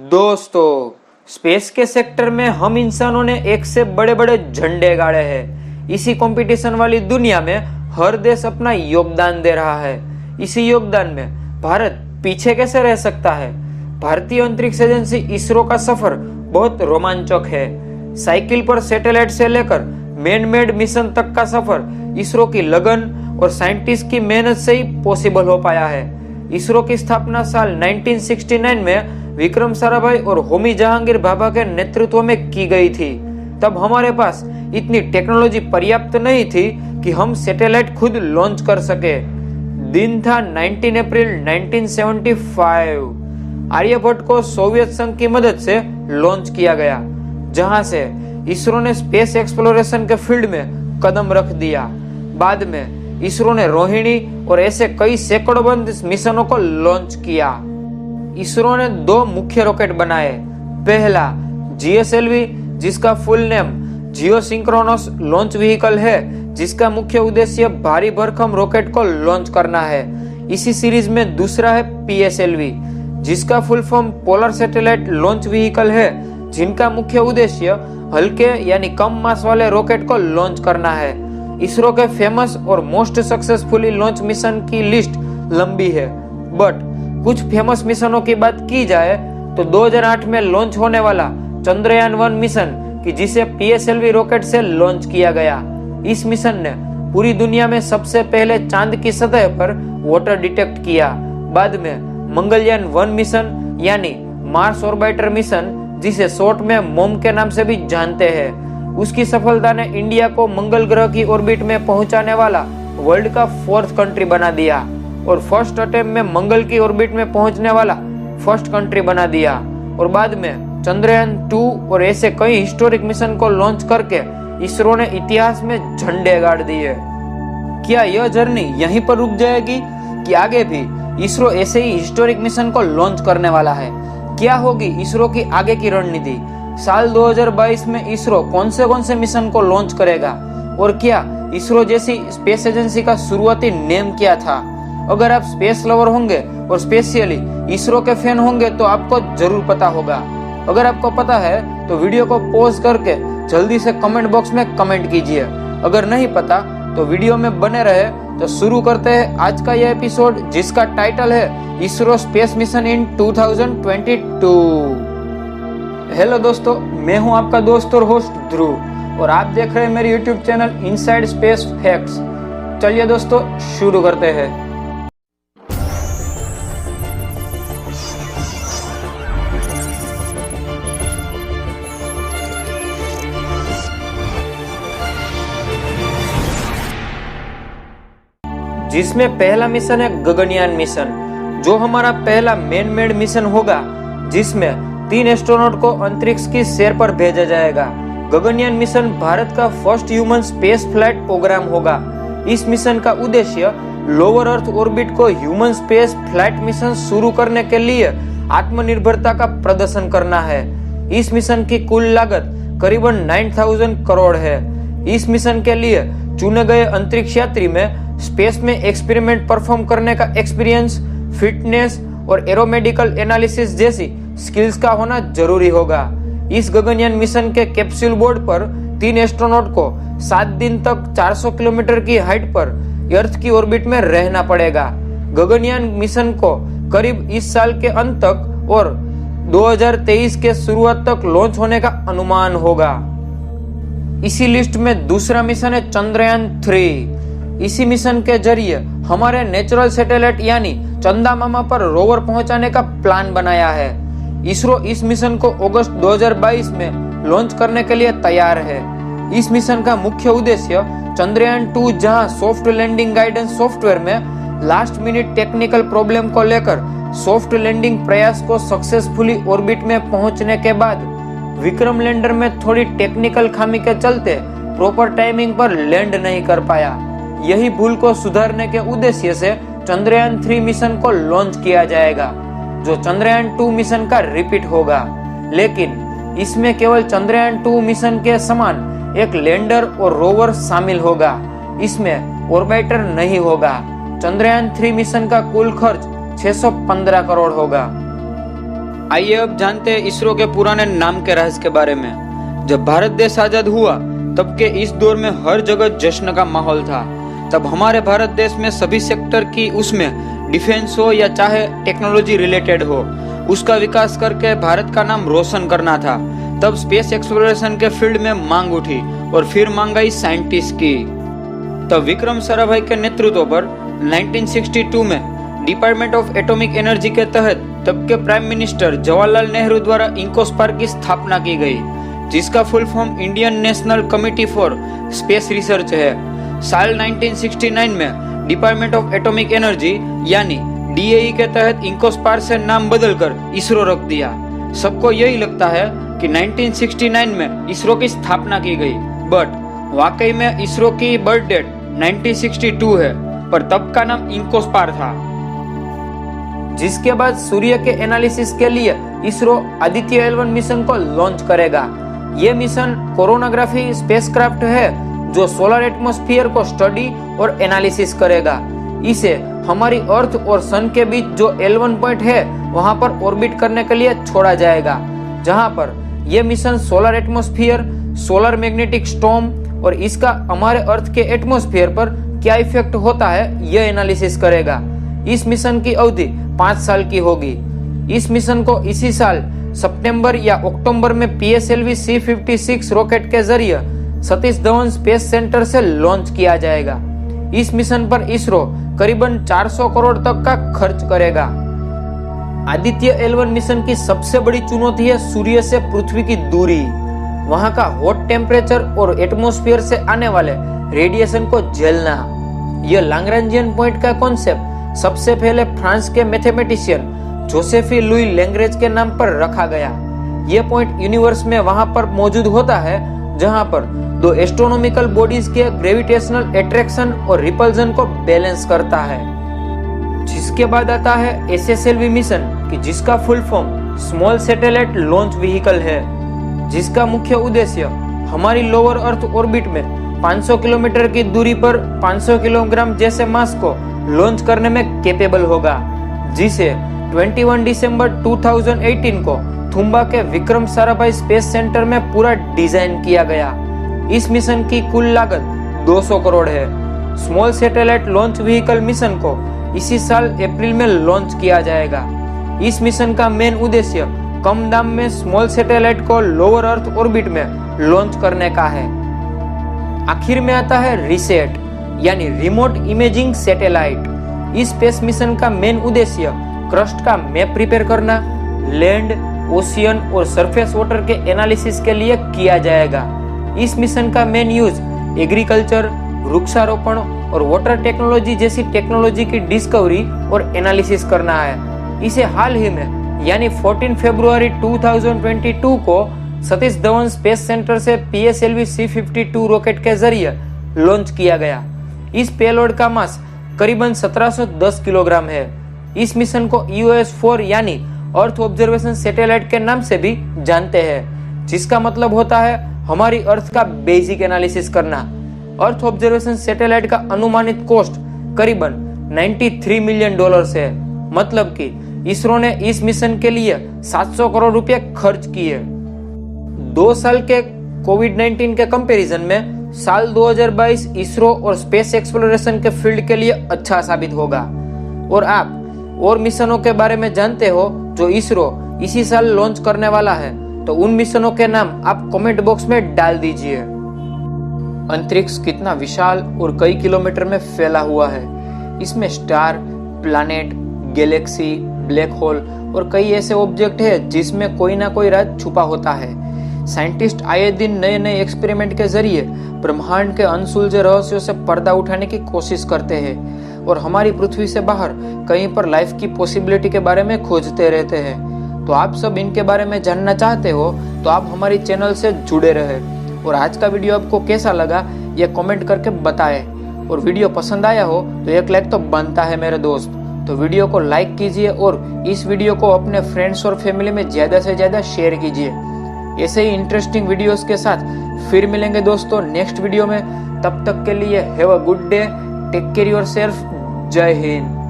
दोस्तों, स्पेस के सेक्टर में हम इंसानों ने एक से बड़े बड़े झंडे गाड़े हैं। इसी कंपटीशन वाली दुनिया में हर देश अपना योगदान दे रहा है। इसी योगदान में भारत पीछे कैसे रह सकता है? भारतीय अंतरिक्ष एजेंसी इसरो का सफर बहुत रोमांचक है। साइकिल पर सैटेलाइट से लेकर मैन मेड मिशन तक का सफर इसरो की लगन और साइंटिस्ट की मेहनत से ही पॉसिबल हो पाया है। इसरो की स्थापना साल 1969 में विक्रम साराभाई और होमी जहांगीर भाभा के नेतृत्व में की गई थी। तब हमारे पास इतनी टेक्नोलॉजी पर्याप्त नहीं थी कि हम सैटेलाइट खुद लॉन्च कर सके। दिन था 19 अप्रैल 1975। आर्यभट्ट को सोवियत संघ की मदद से लॉन्च किया गया, जहां से इसरो ने स्पेस एक्सप्लोरेशन के फील्ड में कदम रख दिया। बाद में इसरो ने रोहिणी और ऐसे कई सैकड़ों बंद मिशनों को लॉन्च किया। इसरो ने दो मुख्य रॉकेट बनाए। पहला GSLV, जिसका फुल नेम जियो सिंक्रोनस लॉन्च व्हीकल है, जिसका मुख्य उद्देश्य भारी भरकम रॉकेट को लॉन्च करना है। इसी सीरीज में दूसरा है PSLV, जिसका full form polar satellite launch vehicle है, जिनका मुख्य उद्देश्य हल्के यानी कम मास वाले रॉकेट को लॉन्च करना है। इसरो के फेमस और मोस्ट सक्सेसफुली लॉन्च मिशन की लिस्ट लंबी है, बट कुछ फेमस मिशनों की बात की जाए तो 2008 में लॉन्च होने वाला चंद्रयान 1 मिशन, कि जिसे PSLV रॉकेट से लॉन्च किया गया। इस मिशन ने पूरी दुनिया में सबसे पहले चांद की सतह पर वाटर डिटेक्ट किया। बाद में मंगलयान 1 मिशन यानी मार्स ऑर्बिटर मिशन, जिसे शॉर्ट में मोम के नाम से भी जानते हैं, उसकी सफलता ने इंडिया को मंगल ग्रह की ऑर्बिट में पहुंचाने वाला वर्ल्ड का 4th कंट्री बना दिया और फर्स्ट अटेम्प्ट में मंगल की ऑर्बिट में पहुंचने वाला फर्स्ट कंट्री बना दिया। और बाद में चंद्रयान 2 और ऐसे कई हिस्टोरिक मिशन को लॉन्च करके इसरो ने इतिहास में झंडे गाड़ दिए। क्या यह जर्नी यहीं पर रुक जाएगी कि आगे भी इसरो ऐसे ही हिस्टोरिक मिशन को लॉन्च करने वाला है? क्या होगी इसरो की आगे की रणनीति? साल 2022 में इसरो कौन से मिशन को लॉन्च करेगा? और क्या इसरो जैसी स्पेस एजेंसी का शुरुआती नेम क्या था? अगर आप स्पेस लवर होंगे और स्पेशली इसरो के फैन होंगे तो आपको जरूर पता होगा। अगर आपको पता है तो वीडियो को पॉज करके जल्दी से कमेंट बॉक्स में कमेंट कीजिए। अगर नहीं पता तो वीडियो में बने रहे। तो शुरू करते हैं आज का यह एपिसोड, जिसका टाइटल है ISRO space mission in 2022। Hello दोस्तों, मैं हूं आपका दोस्त और होस्ट ध्रुव और आप देख रहे हैं मेरे YouTube channel inside space facts. चलिए दोस्तों शुरू करते हैं। जिसमें पहला मिशन है गगनयान मिशन, जो हमारा पहला मैन मेड मिशन होगा, जिसमें 3 एस्ट्रोनॉट को अंतरिक्ष की सैर पर भेजा जाएगा। गगनयान मिशन भारत का first human space flight program होगा। इस मिशन का उद्देश्य लोअर अर्थ ऑर्बिट को ह्यूमन स्पेस फ्लाइट मिशन शुरू करने के लिए आत्मनिर्भरता का प्रदर्शन करना है। इस मिशन की कुल लागत करीबन 9000 करोड़ है। इस मिशन के लिए चुने गए अंतरिक्ष यात्री में स्पेस में एक्सपेरिमेंट परफॉर्म करने का एक्सपीरियंस, फिटनेस और एरोमेडिकल एनालिसिस जैसी स्किल्स का होना जरूरी होगा। इस गगनयान मिशन के कैप्सूल बोर्ड पर 3 एस्ट्रोनॉट को 7 दिन तक 400 किलोमीटर की हाइट पर अर्थ की ऑर्बिट में रहना पड़ेगा। गगनयान मिशन को करीब इस साल के अंत तक और 2023 के शुरुआत तक लॉन्च होने का अनुमान होगा। इसी लिस्ट में दूसरा मिशन है चंद्रयान 3। इसी मिशन के जरिए हमारे नेचुरल सैटेलाइट यानी चंदा मामा पर रोवर पहुंचाने का प्लान बनाया है। इसरो इस मिशन को अगस्त 2022 में लॉन्च करने के लिए तैयार है। इस मिशन का मुख्य उद्देश्य चंद्रयान 2, जहां सॉफ्ट लैंडिंग गाइडेंस सॉफ्टवेयर में लास्ट मिनट टेक्निकल प्रॉब्लम को लेकर सॉफ्ट लैंडिंग प्रयास को सक्सेसफुली ऑर्बिट में पहुंचने के बाद विक्रम लैंडर में थोड़ी टेक्निकल खामी के चलते प्रॉपर टाइमिंग पर लैंड नहीं कर पाया। यही भूल को सुधारने के उद्देश्य से चंद्रयान 3 मिशन को लॉन्च किया जाएगा, जो चंद्रयान 2 मिशन का रिपीट होगा। लेकिन इसमें केवल चंद्रयान 2 मिशन के समान एक लैंडर और रोवर शामिल होगा। इसमें ऑर्बिटर नहीं होगा। चंद्रयान 3 मिशन का कुल खर्च 615 करोड़ होगा। आइए अब जानते हैं इसरो के पुराने नाम के रहस्य के बारे में। जब भारत देश आजाद हुआ तब के इस दौर में हर जगह जश्न का माहौल था। तब हमारे भारत देश में सभी सेक्टर की, उसमें डिफेंस हो या चाहे टेक्नोलॉजी रिलेटेड हो, उसका विकास करके भारत का नाम रोशन करना था। तब स्पेस एक्सप्लोरेशन के फील्ड में मांग उठी और फिर मांग आई साइंटिस्ट की। तब विक्रम साराभाई के नेतृत्व पर 1962 में डिपार्टमेंट ऑफ एटॉमिक एनर्जी के तहत तब के प्राइम मिनिस्टर जवाहरलाल नेहरू द्वारा इंकोस्पार की स्थापना की गई, जिसका full form Indian national committee for space research है। साल 1969 में डिपार्टमेंट ऑफ एटॉमिक एनर्जी यानी DAE के तहत इंकोस्पार से नाम बदलकर इसरो रख दिया। सबको यही लगता है कि 1969 में इसरो की स्थापना की गई, बट वाकई में इसरो की बर्थ डेट 1962 है, पर तब का नाम इंकोस्पार था। जिसके बाद सूर्य के एनालिसिस के लिए इसरो आदित्य L1 मिशन को लॉन्च करेगा। ये मिशन कोरोनाग्राफी स्पेसक्राफ्ट है जो सोलर एटमॉस्फेयर को स्टडी और एनालिसिस करेगा। इसे हमारी अर्थ और सन के बीच जो L1 पॉइंट है वहां पर ऑर्बिट करने के लिए छोड़ा जाएगा, जहां पर यह mission solar atmosphere, solar magnetic storm और इसका हमारे अर्थ के एटमॉस्फेयर पर क्या इफेक्ट होता है यह एनालिसिस करेगा। इस मिशन की अवधि 5 साल की होगी। इस मिशन को इसी साल सितंबर या अक्टूबर में PSLV C-56 रॉकेट के जरिए सतीश धवन स्पेस सेंटर से लॉन्च किया जाएगा। इस मिशन पर इसरो करीबन 400 करोड़ तक का खर्च करेगा। आदित्य L1 मिशन की सबसे बड़ी चुनौती है सूर्य से पृथ्वी की दूरी, वहां का हॉट टेम्परेचर और एटमॉस्फेयर से आने वाले रेडिएशन को झेलना। यह लैग्रेंजियन पॉइंट का कॉन्सेप्ट सबसे पहले फ्रांस के मैथमेटिशियन जोसेफी लुई लैग्रेंज के नाम पर रखा गया। यह पॉइंट यूनिवर्स में वहां पर मौजूद होता है जहां पर दो एस्ट्रोनॉमिकल बॉडीज के ग्रेविटेशनल अट्रैक्शन और रिपल्जन को बैलेंस करता है। जिसके बाद आता है SSLV मिशन कि जिसका full form small satellite launch vehicle है, जिसका मुख्य उद्देश्य हमारी लोअर अर्थ ऑर्बिट में 500 किलोमीटर की दूरी पर 500 किलोग्राम जैसे मास को लॉन्च करने में कैपेबल होगा, जिसे 21 दिसंबर 2018 को थुम्बा के विक्रम साराभाई स्पेस सेंटर में पूरा डिजाइन किया गया। इस मिशन की कुल लागत 200 करोड़ है। Small satellite launch vehicle mission को इसी साल अप्रैल में लॉन्च किया जाएगा। इस मिशन का मेन उद्देश्य कम दाम में स्मॉल सैटेलाइट को लोअर अर्थ ऑर्बिट में लॉन्च करने का है। आखिर में आता है रिसेट यानी रिमोट इमेजिंग सैटेलाइट। इस स्पेस मिशन का मेन उद्देश्य क्रस्ट का मैप प्रिपेयर करना, लैंड, ओशियन और सरफेस वाटर के एनालिसिस के लिए किया जाएगा। इस मिशन का मेन यूज एग्रीकल्चर, वृक्षारोपण और वाटर टेक्नोलॉजी जैसी टेक्नोलॉजी की डिस्कवरी और एनालिसिस करना है। इसे हाल ही में यानी 14 फरवरी 2022 को सतीश धवन स्पेस सेंटर से PSLV C-52 रॉकेट के जरिए लॉन्च किया गया। इस पेलोड का मास करीबन 1710 किलोग्राम है। इस मिशन को EOS-4 यानी अर्थ ऑब्जर्वेशन सैटेलाइट के नाम से भी जानते हैं, जिसका मतलब होता है हमारी अर्थ का बेसिक एनालिसिस करना। अर्थ ऑब्जर्वेशन सैटेलाइट का अनुमानित कॉस्ट करीबन $93 मिलियन है। मतलब कि इसरो ने इस मिशन के लिए 700 करोड़ रुपए खर्च किए। 2 साल के कोविड-19 के कंपैरिजन में साल 2022 इसरो और स्पेस एक्सप्लोरेशन के फील्ड के लिए अच्छा साबित होगा। और आप और मिशनों के बारे में जानते हो जो इसरो इसी साल लॉन्च करने वाला है, तो उन मिशनों के नाम आप कमेंट बॉक्स में डाल दीजिए। अंतरिक्ष कितना विशाल और कई किलोमीटर में फैला हुआ है। इसमें star, planet, Galaxy, black hole और कई ऐसे ऑब्जेक्ट है जिसमें कोई ना कोई राज छुपा होता है। साइंटिस्ट आए दिन नए नए एक्सपेरिमेंट के जरिए ब्रह्मांड के अनसुलझे रहस्यों से पर्दा उठाने की कोशिश करते हैं और हमारी पृथ्वी से बाहर कहीं पर लाइफ की पॉसिबिलिटी के बारे में खोजते रहते हैं। तो आप सब इनके बारे में जानना चाहते हो तो आप हमारी चैनल से जुड़े रहे। और आज का वीडियो आपको कैसा लगा ये कमेंट करके बताएं। और वीडियो पसंद आया हो तो एक लाइक तो बनता है मेरे दोस्त। तो वीडियो को लाइक कीजिए और इस वीडियो को अपने फ्रेंड्स और फैमिली में ज्यादा से ज्यादा शेयर कीजिए। ऐसे ही इंटरेस्टिंग वीडियोस के साथ फिर मिलेंगे दोस्तों नेक्स्ट वीडियो में। तब तक के लिए have a good day, take care yourself, जय हिंद।